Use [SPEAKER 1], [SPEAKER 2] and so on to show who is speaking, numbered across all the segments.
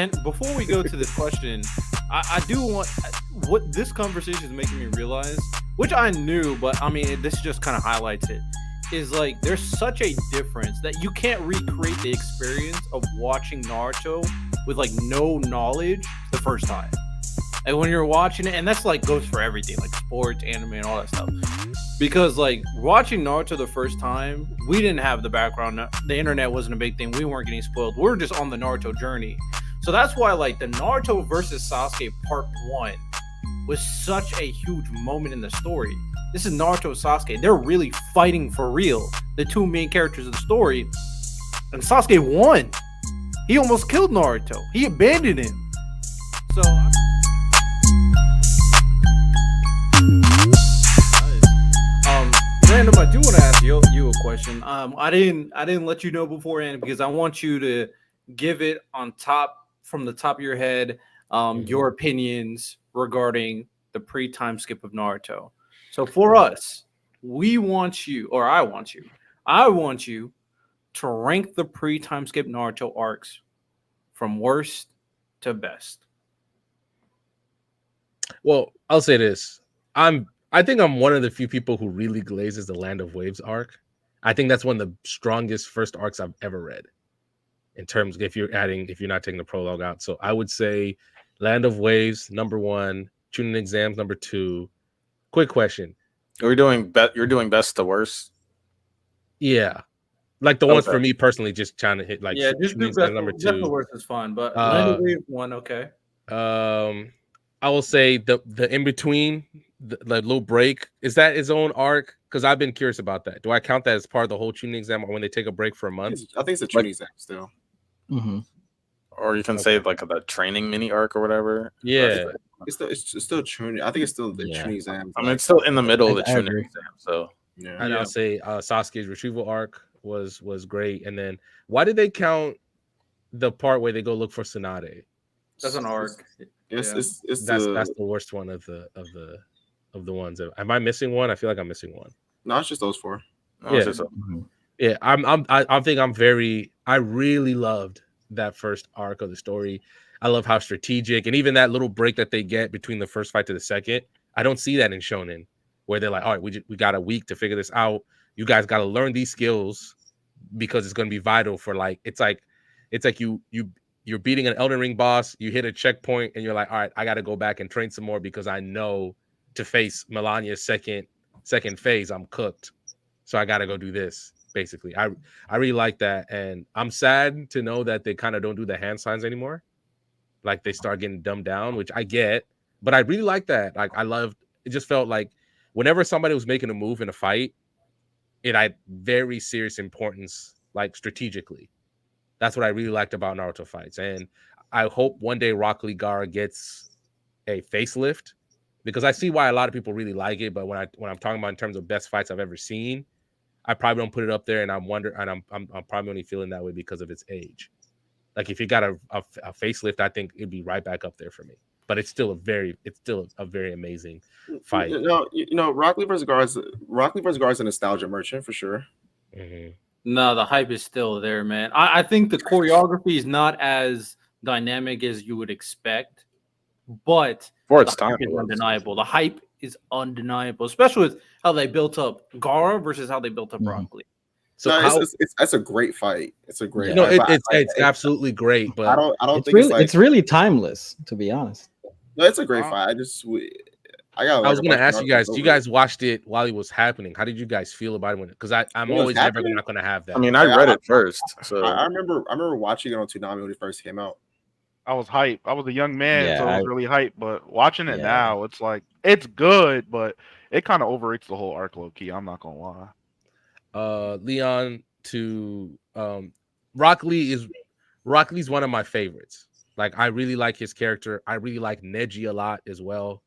[SPEAKER 1] And before we go to this question, I do want what this conversation is making me realize, which I knew, but I mean, this just kind of highlights it. Is like there's such a difference that you can't recreate the experience of watching Naruto with like no knowledge the first time. Like when you're watching it, and that's like goes for everything, like sports, anime, and all that stuff. Because like watching Naruto the first time, we didn't have the background. The internet wasn't a big thing. We weren't getting spoiled. We were just on the Naruto journey. So that's why like the Naruto versus Sasuke part one was such a huge moment in the story. This is Naruto Sasuke. They're really fighting for real. The two main characters of the story. And Sasuke won. He almost killed Naruto. He abandoned him. So Random, I do want to ask you a question. I didn't let you know beforehand because I want you to give it on top from the top of your head, your opinions regarding the pre-time skip of Naruto. So for us, we want you, or I want you to rank the pre-time skip Naruto arcs from worst to best.
[SPEAKER 2] Well, I'll say this. I think I'm one of the few people who really glazes the Land of Waves arc. I think that's one of the strongest first arcs I've ever read. In terms, if you're not taking the prologue out. So I would say Land of Waves, number one, Chunin Exams, number two. Quick question.
[SPEAKER 3] You're doing best to worst.
[SPEAKER 2] Yeah. Like the ones for me personally, just trying to hit like
[SPEAKER 1] Yeah, just do
[SPEAKER 2] Chunin
[SPEAKER 1] best.
[SPEAKER 2] Exams, number
[SPEAKER 1] Best
[SPEAKER 2] two.
[SPEAKER 1] the worst is fine, but Land of Wave one, okay.
[SPEAKER 2] I will say the in between, the little break, is that its own arc? Because I've been curious about that. Do I count that as part of the whole tuning exam, or when they take a break for a month?
[SPEAKER 4] I think it's a tuning exam still.
[SPEAKER 5] Mm-hmm.
[SPEAKER 3] Or you can say like the training mini arc or whatever.
[SPEAKER 2] Yeah,
[SPEAKER 4] it's still tuning. I think it's still the tuning exam.
[SPEAKER 3] I mean, it's still in the middle of the
[SPEAKER 5] I
[SPEAKER 3] tuning
[SPEAKER 5] agree.
[SPEAKER 3] exam. So
[SPEAKER 4] Yeah.
[SPEAKER 2] and I'll say Sasuke's retrieval arc was great. And then why did they count the part where they go look for Tsunade?
[SPEAKER 1] That's an arc.
[SPEAKER 4] It's
[SPEAKER 2] That's the worst one of the ones. Am I missing one? I feel like I'm missing one.
[SPEAKER 4] no, it's just those four.
[SPEAKER 3] no, it's just
[SPEAKER 2] Yeah, I think I really loved that first arc of the story. I love how strategic, and even that little break that they get between the first fight to the second. I don't see that in Shonen, where they're like, all right, we got a week to figure this out. You guys got to learn these skills because it's going to be vital for like it's like you're beating an Elden Ring boss. You hit a checkpoint, and you're like, all right, I got to go back and train some more because I know to face Melania's second phase, I'm cooked. So I got to go do this. Basically, I really like that, and I'm sad to know that they kind of don't do the hand signs anymore. Like they start getting dumbed down, which I get, but I really like that. Like I loved it. Just felt like whenever somebody was making a move in a fight, it had very serious importance, like strategically. That's what I really liked about Naruto fights, and I hope one day Rock Lee Gaara gets a facelift because I see why a lot of people really like it. But when I'm talking about in terms of best fights I've ever seen, I probably don't put it up there, and I'm probably only feeling that way because of its age. Like if you got a facelift, I think it'd be right back up there for me. But it's still a very amazing fight.
[SPEAKER 4] Rock Lee versus Gaara is a nostalgia merchant for sure.
[SPEAKER 2] Mm-hmm.
[SPEAKER 1] No, the hype is still there, man. I think the choreography is not as dynamic as you would expect, but
[SPEAKER 3] for its
[SPEAKER 1] the hype
[SPEAKER 3] time,
[SPEAKER 1] is undeniable. The hype is undeniable, especially with how they built up Gaara versus how they built up Rock Lee.
[SPEAKER 2] So
[SPEAKER 4] it's a great fight. It's a great.
[SPEAKER 2] No, it's absolutely great, but
[SPEAKER 4] I don't think
[SPEAKER 5] it's really timeless, to be honest.
[SPEAKER 4] No, it's a great fight. I
[SPEAKER 2] was going to ask you guys. You guys watched it while it was happening. How did you guys feel about it? Because I'm always never not going to have that.
[SPEAKER 3] I mean, I read it first, so
[SPEAKER 4] I remember watching it on Toonami when it first came out.
[SPEAKER 6] I was hyped. I was a young man, so I was really hyped. But watching it now, it's like it's good, but it kind of overrates the whole arc, low key. I'm not gonna lie.
[SPEAKER 2] Leon to Rock Lee's one of my favorites. Like I really like his character. I really like Neji a lot as well.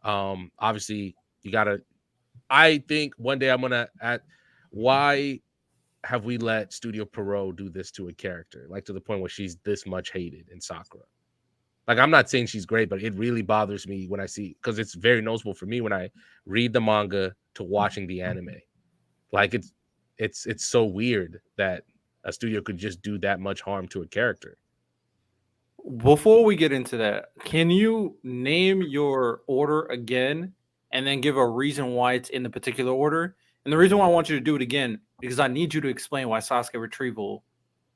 [SPEAKER 2] Obviously I think one day I'm gonna why have we let Studio Pierrot do this to a character, like to the point where she's this much hated in Sakura? Like I'm not saying she's great, but it really bothers me when I see, because it's very noticeable for me when I read the manga to watching the anime. Like it's so weird that a studio could just do that much harm to a character.
[SPEAKER 1] Before we get into that, can you name your order again and then give a reason why it's in the particular order? And the reason why I want you to do it again, because I need you to explain why Sasuke Retrieval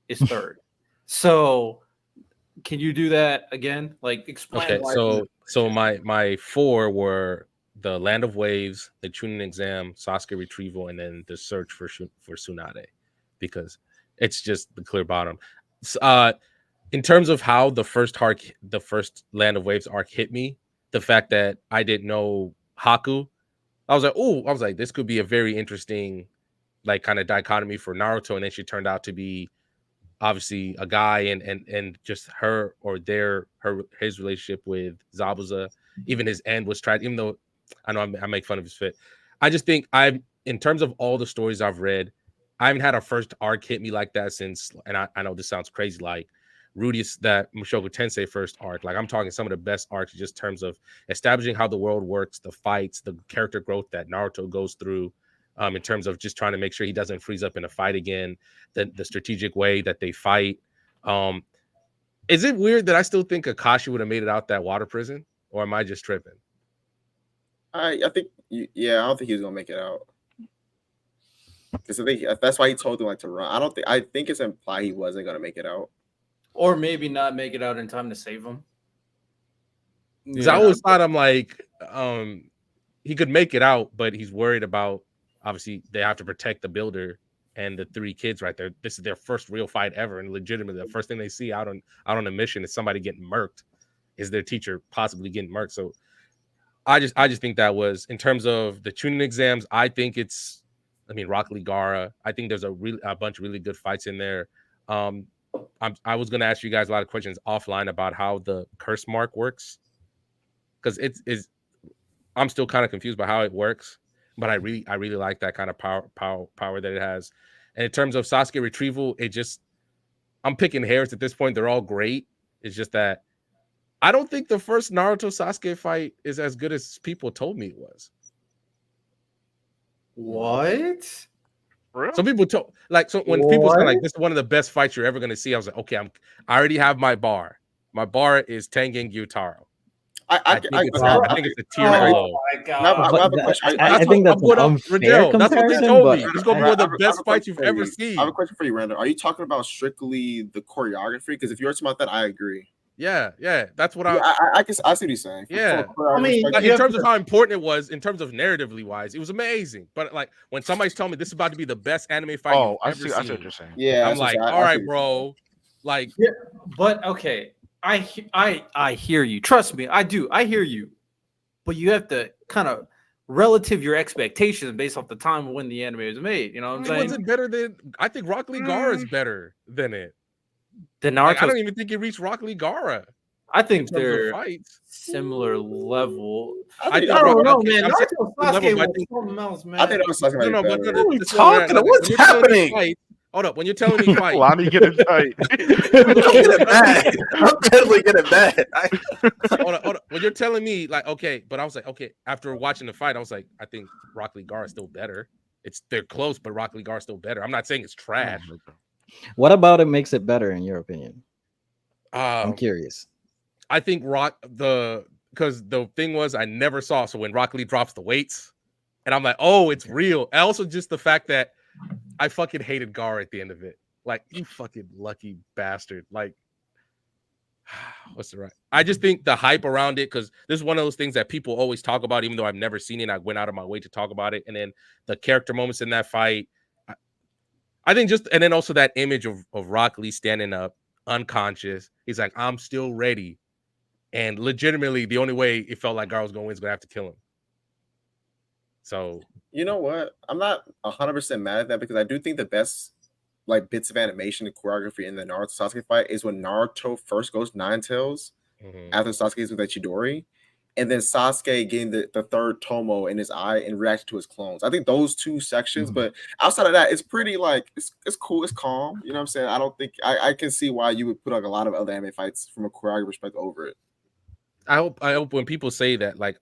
[SPEAKER 1] is third. So can you do that again? Like explain
[SPEAKER 2] Okay,
[SPEAKER 1] why.
[SPEAKER 2] so my four were the Land of Waves, the Chunin Exam, Sasuke Retrieval, and then the Search for Tsunade, because it's just the clear bottom. In terms of how the first Land of Waves arc hit me, the fact that I didn't know Haku, I was like, this could be a very interesting, like, kind of dichotomy for Naruto, and then she turned out to be obviously a guy, and just his relationship with Zabuza, even his end was tragic. Even though I know I make fun of his fit, I just think in terms of all the stories I've read, I haven't had a first arc hit me like that since. And I know this sounds crazy, like Rudy's that Mushoku Tensei first arc. Like, I'm talking some of the best arcs, just in terms of establishing how the world works, the fights, the character growth that Naruto goes through. In terms of just trying to make sure he doesn't freeze up in a fight again, the strategic way that they fight. Is it weird that I still think Akashi would have made it out that water prison, or am I just tripping?
[SPEAKER 4] I think I don't think he was gonna make it out. Because I think that's why he told him like to run. I think it's implied he wasn't gonna make it out.
[SPEAKER 1] Or maybe not make it out in time to save him.
[SPEAKER 2] Because I always thought he could make it out, but he's worried about, obviously they have to protect the builder and the three kids right there. This is their first real fight ever, and legitimately the first thing they see out on a mission is somebody getting murked, is their teacher possibly getting murked. So I just think that was, in terms of the Chunin exams, I think it's, Rock Lee Gaara. I think there's a bunch of really good fights in there. I was gonna ask you guys a lot of questions offline about how the curse mark works, because I'm still kind of confused by how it works, but I really like that kind of power that it has. And in terms of Sasuke Retrieval, I'm picking hairs at this point. They're all great. It's just that I don't think the first Naruto Sasuke fight is as good as people told me it was.
[SPEAKER 1] What?
[SPEAKER 6] Really?
[SPEAKER 2] Some people told, like, so when people say like, this is one of the best fights you're ever going to see, I was like, okay, I already have my bar. My bar is Tengen Gyutaro. I think it's a tier below.
[SPEAKER 5] I think that's an unfair comparison.
[SPEAKER 2] That's what they told me.
[SPEAKER 5] But
[SPEAKER 2] It's going to be one of the best fights you've ever seen.
[SPEAKER 4] I have a question for you, Randall. Are you talking about strictly the choreography? Because if you're talking about that, I agree.
[SPEAKER 2] Yeah, that's what
[SPEAKER 4] I see what he's saying.
[SPEAKER 2] Yeah, in terms of how important it was, in terms of narratively wise, it was amazing. But like, when somebody's telling me this is about to be the best anime fight you've ever seen,
[SPEAKER 6] I see what you're saying.
[SPEAKER 4] Yeah,
[SPEAKER 2] I'm like, all right, bro. Like,
[SPEAKER 1] yeah, but okay, I hear you. Trust me, I do. I hear you. But you have to kind of relative your expectations based off the time when the anime was made. You know what I'm saying?
[SPEAKER 2] Was it better than? I think Rock Lee Gaara is better than it.
[SPEAKER 1] The Naruto,
[SPEAKER 2] I don't even think it reached Rock Lee Gaara.
[SPEAKER 1] I think they're similar level.
[SPEAKER 2] I
[SPEAKER 1] don't know, man. Naruto Sasuke was something else, man.
[SPEAKER 4] I think that was Sasuke.
[SPEAKER 3] No, but what are we talking? What's happening?
[SPEAKER 2] Hold up, when you're telling me fight,
[SPEAKER 6] Lonnie getting tight.
[SPEAKER 3] I'm getting mad. I'm definitely getting mad.
[SPEAKER 2] Hold up. When you're telling me, like, okay, but I was like, okay, after watching the fight, I was like, I think Rock Lee Gaara is still better. They're close, but Rock Lee Gaara is still better. I'm not saying it's trash.
[SPEAKER 5] What about it makes it better in your opinion? I'm curious.
[SPEAKER 2] I think because the thing was, I never saw. So when Rock Lee drops the weights, and I'm like, oh, it's real. And also just the fact that I fucking hated Gaara at the end of it. Like, you fucking lucky bastard. Like, what's the right? I just think the hype around it, because this is one of those things that people always talk about, even though I've never seen it. I went out of my way to talk about it. And then the character moments in that fight, I think and then also that image of Rock Lee standing up, unconscious. He's like, I'm still ready. And legitimately, the only way it felt like Gaara was going to win is going to have to kill him. So,
[SPEAKER 4] you know what? I'm not 100% mad at that, because I do think the best like bits of animation and choreography in the Naruto Sasuke fight is when Naruto first goes Nine Tails after Sasuke's with that Chidori, and then Sasuke getting the third Tomo in his eye and reacting to his clones. I think those two sections, but outside of that, it's pretty like it's cool, it's calm. You know what I'm saying? I don't think I can see why you would put like a lot of other anime fights from a choreography perspective over it.
[SPEAKER 2] I hope when people say that, like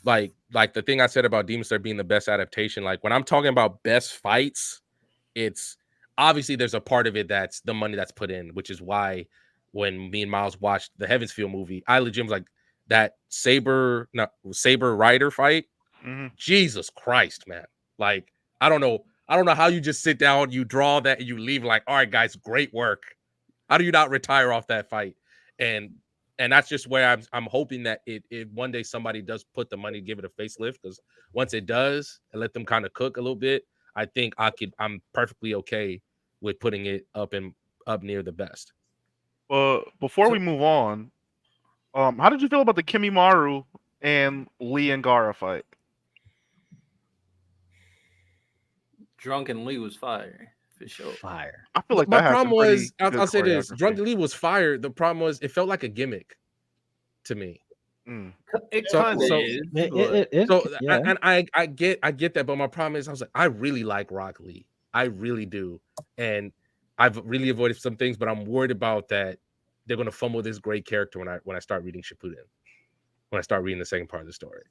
[SPEAKER 2] the thing I said about Demon Slayer being the best adaptation, like when I'm talking about best fights, it's obviously there's a part of it that's the money that's put in, which is why when me and Miles watched the Heavensfield movie. I legit was like, that Saber Rider fight. Jesus Christ, man! Like, I don't know how you just sit down, you draw that, and you leave like, all right, guys, great work. How do you not retire off that fight? And that's just where I'm hoping that it one day somebody does put the money to give it a facelift, because once it does and let them kind of cook a little bit, I think I'm perfectly okay with putting it up near the best.
[SPEAKER 6] Before we move on, how did you feel about the Kimimaro and Lee and Gaara fight?
[SPEAKER 1] Drunken Lee was fire for sure.
[SPEAKER 5] Fire.
[SPEAKER 6] I feel like
[SPEAKER 2] my problem was, I'll say this: Drunken Lee was fire. The problem was, it felt like a gimmick to me.
[SPEAKER 1] It kind of is.
[SPEAKER 2] And I get that, but my problem is, I was like, I really like Rock Lee. I really do, and I've really avoided some things, but I'm worried about that they're going to fumble this great character when I start reading Shippuden, when I start reading the second part of the story,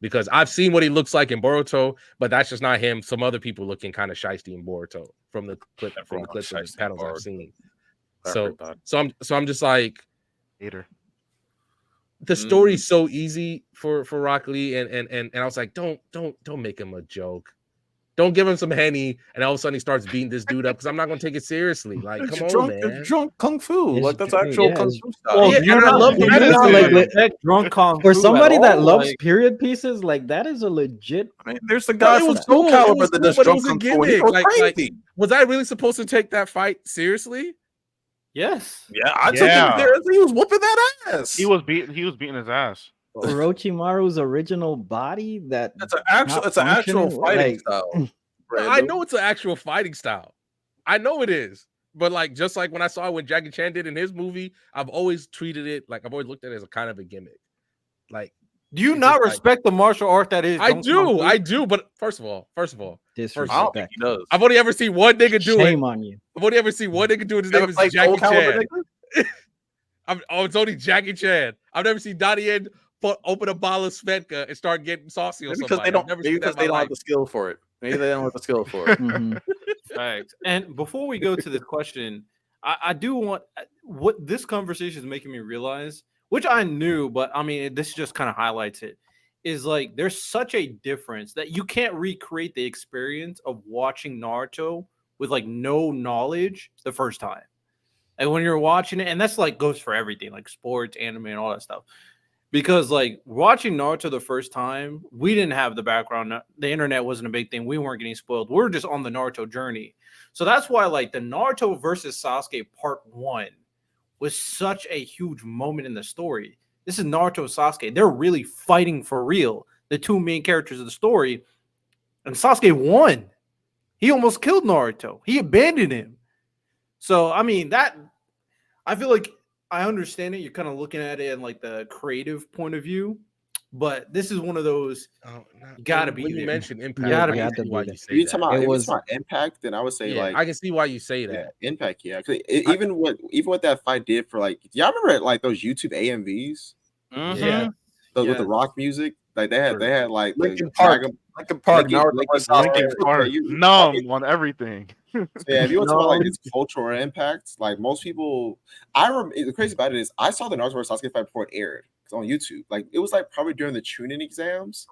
[SPEAKER 2] because I've seen what he looks like in Boruto, but that's just not him. Some other people looking kind of shiesty in Boruto from the clips and the panels I've seen. So I'm just like,
[SPEAKER 6] hater.
[SPEAKER 2] The story's so easy for Rock Lee, and I was like, don't make him a joke. Don't give him some Henny, and all of a sudden he starts beating this dude up, because I'm not going to take it seriously. Like, come on, man.
[SPEAKER 3] It's drunk kung fu.
[SPEAKER 2] It's
[SPEAKER 3] like, that's actual kung fu style.
[SPEAKER 1] Well,
[SPEAKER 2] and I love the
[SPEAKER 1] drunk kung
[SPEAKER 5] for somebody that loves
[SPEAKER 1] like,
[SPEAKER 5] period pieces. Like, that is a legit.
[SPEAKER 3] I mean, there's the guy from
[SPEAKER 2] Soul
[SPEAKER 3] Calibur that does drunk kung fu. He was crazy.
[SPEAKER 2] Was I really supposed to take that fight seriously?
[SPEAKER 1] Yes.
[SPEAKER 3] Yeah, I took him there. He was whooping that ass.
[SPEAKER 6] He was beating his ass.
[SPEAKER 5] Orochimaru's original body.
[SPEAKER 3] It's an actual fighting style.
[SPEAKER 2] I know it's an actual fighting style. I know it is. But like, just like when I saw what Jackie Chan did in his movie, I've always treated it like, I've always looked at it as a kind of a gimmick. Like,
[SPEAKER 1] do you not respect the martial art that is?
[SPEAKER 2] I do. But first of all,
[SPEAKER 3] I don't think he does.
[SPEAKER 2] I've only ever seen one nigga do it.
[SPEAKER 5] Shame on you.
[SPEAKER 2] I've only ever seen one nigga do it. His name is Jackie Chan. It's only Jackie Chan. I've never seen Donnie Yen open a bottle of Svedka and start getting saucy on somebody.
[SPEAKER 3] Because they don't have the skill for it. Maybe they don't have the skill for it.
[SPEAKER 1] Facts. And before we go to this question, I do want what this conversation is making me realize, which I knew, but I mean, this just kind of highlights it, is like there's such a difference that you can't recreate the experience of watching Naruto with like no knowledge the first time. And when you're watching it, and that's like goes for everything, like sports, anime, and all that stuff. Because like watching Naruto the first time, we didn't have the background. The internet wasn't a big thing. We weren't getting spoiled. We were just on the Naruto journey. So that's why like the Naruto versus Sasuke part 1 was such a huge moment in the story. This is Naruto and Sasuke. They're really fighting for real. The two main characters of the story. And Sasuke won. He almost killed Naruto. He abandoned him. So, I mean, I feel like I understand it. You're kind of looking at it in like the creative point of view, but this is one of those. You gotta be.
[SPEAKER 2] When you mentioned impact,
[SPEAKER 5] you
[SPEAKER 2] gotta
[SPEAKER 5] be
[SPEAKER 2] why you say
[SPEAKER 4] If
[SPEAKER 2] that.
[SPEAKER 4] it was about impact, then I would say like
[SPEAKER 2] I can see why you say that.
[SPEAKER 4] Impact, yeah. Even what that fight did for like, y'all remember like those YouTube AMVs?
[SPEAKER 2] Yeah,
[SPEAKER 4] with the rock music, like they had like
[SPEAKER 3] Linkin Park,
[SPEAKER 6] numb on everything.
[SPEAKER 4] So yeah, if you want to talk about like its cultural impact, like most people, the crazy about it is I saw the Naruto vs Sasuke fight before it aired on YouTube. Like it was like probably during the Chunin exams,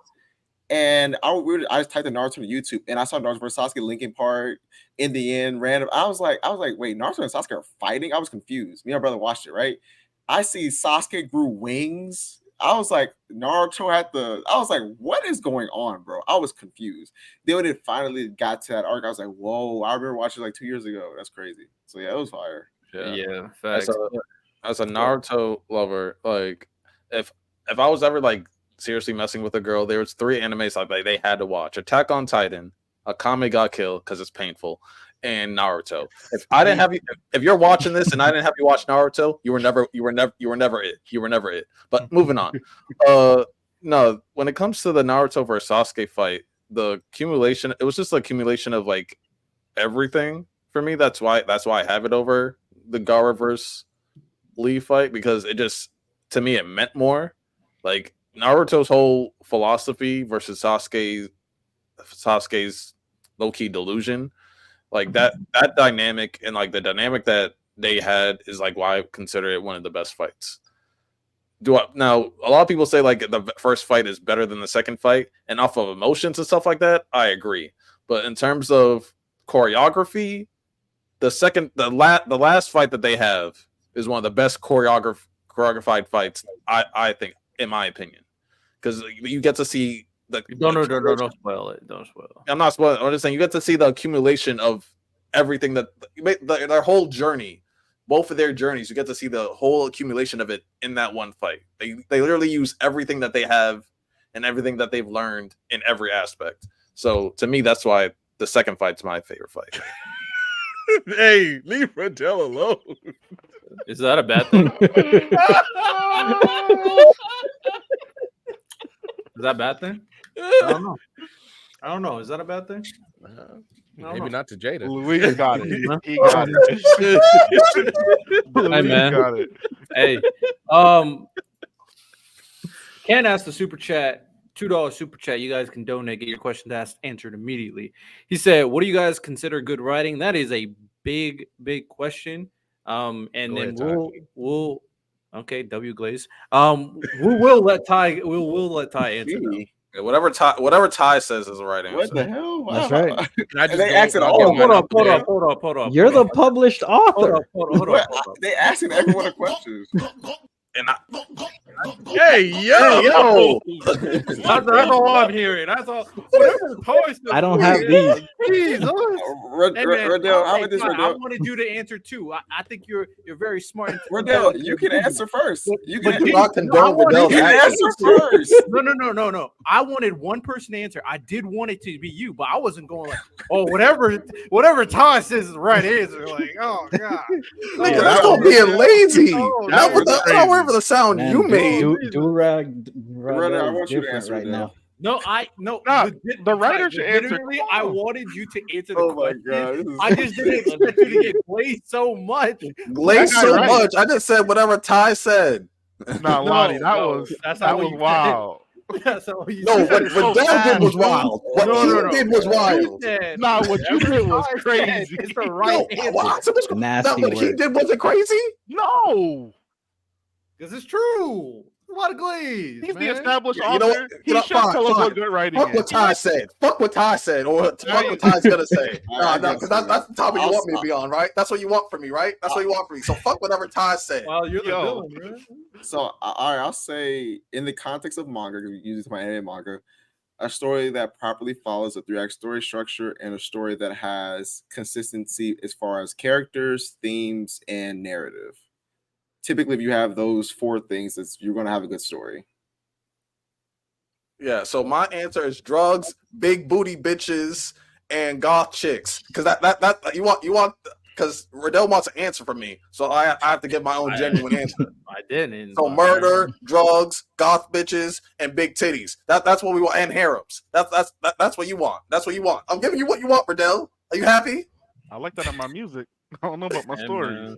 [SPEAKER 4] and I just typed in Naruto on YouTube, and I saw Naruto vs Sasuke, Linkin Park, in the end, random. I was like, wait, Naruto and Sasuke are fighting? I was confused. Me and my brother watched it, right? I see Sasuke grew wings. I was like, Naruto had I was like, what is going on, bro? I was confused. Then when it finally got to that arc, I was like, whoa, I remember watching it like 2 years ago. That's crazy. So yeah, it was fire.
[SPEAKER 1] Yeah.
[SPEAKER 3] As a Naruto lover, like if I was ever like seriously messing with a girl, there was 3 animes like they had to watch: Attack on Titan, Akame ga Kill because it's painful, and Naruto. If I didn't have you, if you're watching this and I didn't have you watch Naruto, you were never it. But moving on. No, when it comes to the Naruto versus Sasuke fight, the accumulation, it was just an accumulation of like everything for me. That's why I have it over the Gaara versus Lee fight, because it just, to me, it meant more. Like Naruto's whole philosophy versus Sasuke's low-key delusion. Like that dynamic, and like the dynamic that they had is like why I consider it one of the best fights. Now a lot of people say like the first fight is better than the second fight, and off of emotions and stuff like that, I agree. But in terms of choreography, the last fight that they have is one of the best choreographed fights I think, in my opinion, because you get to see the
[SPEAKER 1] don't spoil it. Don't spoil it.
[SPEAKER 3] I'm not spoiling. I'm just saying you get to see the accumulation of everything that their whole journey, both of their journeys. You get to see the whole accumulation of it in that one fight. They literally use everything that they have and everything that they've learned in every aspect. So to me, that's why the second fight's my favorite fight.
[SPEAKER 2] Hey, leave Riddell alone.
[SPEAKER 1] Is that a bad thing? Is that a bad thing? I don't know. Is that a bad thing?
[SPEAKER 2] Maybe not to Jada.
[SPEAKER 6] Luis got it. He got it.
[SPEAKER 1] Hey, man.
[SPEAKER 6] Got it.
[SPEAKER 1] Hey, Ken asked the super chat, $2 super chat. You guys can donate, get your questions answered immediately. He said, "What do you guys consider good writing?" That is a big question. And then we'll okay, W Glaze. We will let Ty answer now.
[SPEAKER 3] Yeah, whatever Ty says is the right answer.
[SPEAKER 4] What the hell? Wow.
[SPEAKER 5] That's right.
[SPEAKER 4] They asked it all.
[SPEAKER 1] Hold up.
[SPEAKER 5] You're the published author.
[SPEAKER 1] Hold up.
[SPEAKER 4] They asking everyone a question.
[SPEAKER 3] And
[SPEAKER 2] Hey, yo.
[SPEAKER 1] That's all I'm hearing. That's all. Whatever Ty says,
[SPEAKER 5] I don't have these.
[SPEAKER 1] Jesus.
[SPEAKER 4] Riddell, how about this,
[SPEAKER 1] I
[SPEAKER 4] Riddell?
[SPEAKER 1] wanted you to answer too. I think you're very smart.
[SPEAKER 4] Riddell, you can answer first. You can
[SPEAKER 3] not condone Riddell's
[SPEAKER 4] answer first.
[SPEAKER 1] No. I wanted one person to answer. I did want it to be you, but I wasn't going like, oh, whatever Ty says is the right answer. Like, oh god,
[SPEAKER 3] nigga, that's not being lazy.
[SPEAKER 1] Oh,
[SPEAKER 3] Whatever the sound
[SPEAKER 5] Man,
[SPEAKER 3] you made.
[SPEAKER 5] Do-rag
[SPEAKER 4] Riddell, I want you to
[SPEAKER 5] different
[SPEAKER 4] answer
[SPEAKER 5] right now.
[SPEAKER 1] No,
[SPEAKER 6] the writer should answer.
[SPEAKER 1] Literally, I wanted you to answer the
[SPEAKER 4] Oh my
[SPEAKER 1] question.
[SPEAKER 4] god.
[SPEAKER 1] I just didn't expect you to get glazed so much.
[SPEAKER 3] Glazed so much. I just said whatever Ty said.
[SPEAKER 6] Nah, Lonnie, that was wild.
[SPEAKER 1] That's how you
[SPEAKER 3] No,
[SPEAKER 1] said
[SPEAKER 3] what
[SPEAKER 1] it. So
[SPEAKER 3] Riddell did was wild. What
[SPEAKER 1] No.
[SPEAKER 3] he did was wild.
[SPEAKER 6] Nah, what you did was
[SPEAKER 1] Ty said
[SPEAKER 6] crazy.
[SPEAKER 1] It's the right answer.
[SPEAKER 5] Nasty
[SPEAKER 3] What he
[SPEAKER 5] word.
[SPEAKER 3] did wasn't crazy.
[SPEAKER 6] No,
[SPEAKER 1] Because it's true. A lot of glaze.
[SPEAKER 6] he's
[SPEAKER 1] man.
[SPEAKER 6] the established
[SPEAKER 3] You know
[SPEAKER 6] author.
[SPEAKER 3] what?
[SPEAKER 6] He should tell us what good writing
[SPEAKER 3] Fuck
[SPEAKER 6] is.
[SPEAKER 3] what Ty said. Fuck what Ty said, or fuck what Ty's gonna say. No, because that's the topic you want me to be on, right? That's what you want from me, right? That's what you want from me. So fuck whatever Ty said.
[SPEAKER 1] Well, you're the villain, right?
[SPEAKER 4] So I'll say in the context of manga, using my anime manga, a story that properly follows a 3-act story structure and a story that has consistency as far as characters, themes, and narrative. Typically, if you have those 4 things, you're going to have a good story.
[SPEAKER 3] Yeah. So my answer is drugs, big booty bitches, and goth chicks. Because that you want. Because Riddell wants an answer from me, so I have to give my own genuine answer.
[SPEAKER 1] I didn't.
[SPEAKER 3] So murder, drugs, goth bitches, and big titties. That's what we want, and harems. That's what you want. That's what you want. I'm giving you what you want, Riddell. Are you happy?
[SPEAKER 6] I like that in my music. I don't know about my stories.